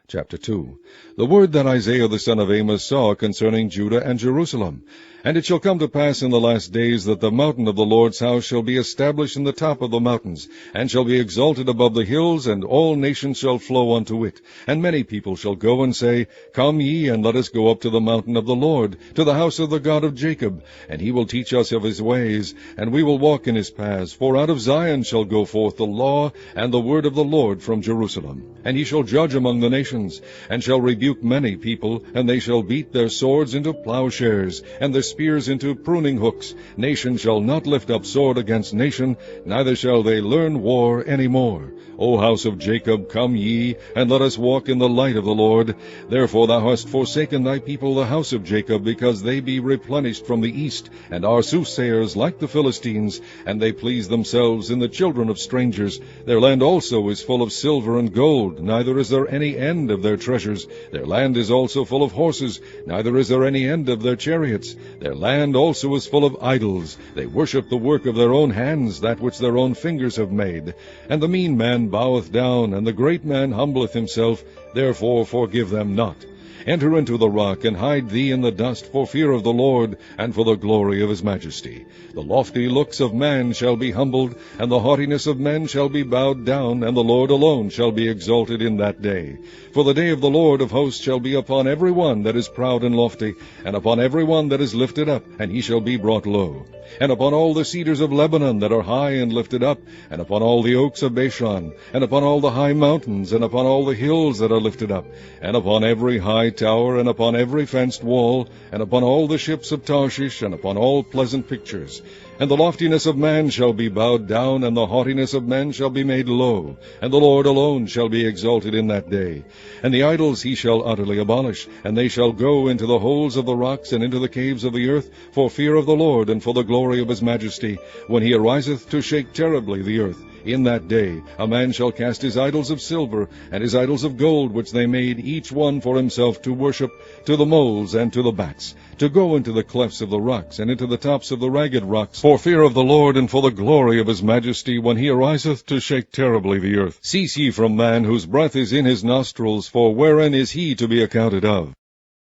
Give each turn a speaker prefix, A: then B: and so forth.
A: Chapter 2. The word that Isaiah the son of Amos saw concerning Judah and Jerusalem. And it shall come to pass in the last days that the mountain of the Lord's house shall be established in the top of the mountains, and shall be exalted above the hills, and all nations shall flow unto it. And many people shall go and say, Come ye, and let us go up to the mountain of the Lord, to the house of the God of Jacob. And he will teach us of his ways, and we will walk in his paths. For out of Zion shall go forth the law and the word of the Lord from Jerusalem. And he shall judge among the nations, and shall rebuke many people, and they shall beat their swords into plowshares, and their spears into pruning hooks. Nation shall not lift up sword against nation, neither shall they learn war any more. O house of Jacob, come ye, and let us walk in the light of the Lord. Therefore thou hast forsaken thy people the house of Jacob, because they be replenished from the east, and are soothsayers like the Philistines, and they please themselves in the children of strangers. Their land also is full of silver and gold, neither is there any end of their treasures. Their land is also full of horses, neither is there any end of their chariots. Their land also is full of idols. They worship the work of their own hands, that which their own fingers have made. And the mean man boweth down, and the great man humbleth himself. Therefore forgive them not. Enter into the rock, and hide thee in the dust, for fear of the Lord, and for the glory of his majesty. The lofty looks of man shall be humbled, and the haughtiness of men shall be bowed down, and the Lord alone shall be exalted in that day. For the day of the Lord of hosts shall be upon every one that is proud and lofty, and upon every one that is lifted up, and he shall be brought low. And upon all the cedars of Lebanon that are high and lifted up, and upon all the oaks of Bashan, and upon all the high mountains, and upon all the hills that are lifted up, and upon every high tower, and upon every fenced wall, and upon all the ships of Tarshish, and upon all pleasant pictures. And the loftiness of man shall be bowed down, and the haughtiness of men shall be made low, and the Lord alone shall be exalted in that day. And the idols he shall utterly abolish, and they shall go into the holes of the rocks, and into the caves of the earth, for fear of the Lord, and for the glory of his majesty, when he ariseth to shake terribly the earth. In that day a man shall cast his idols of silver, and his idols of gold, which they made each one for himself to worship, to the moles and to the bats, to go into the clefts of the rocks, and into the tops of the ragged rocks, for fear of the Lord, and for the glory of his majesty, when he ariseth to shake terribly the earth. Cease ye from man, whose breath is in his nostrils, for wherein is he to be accounted of?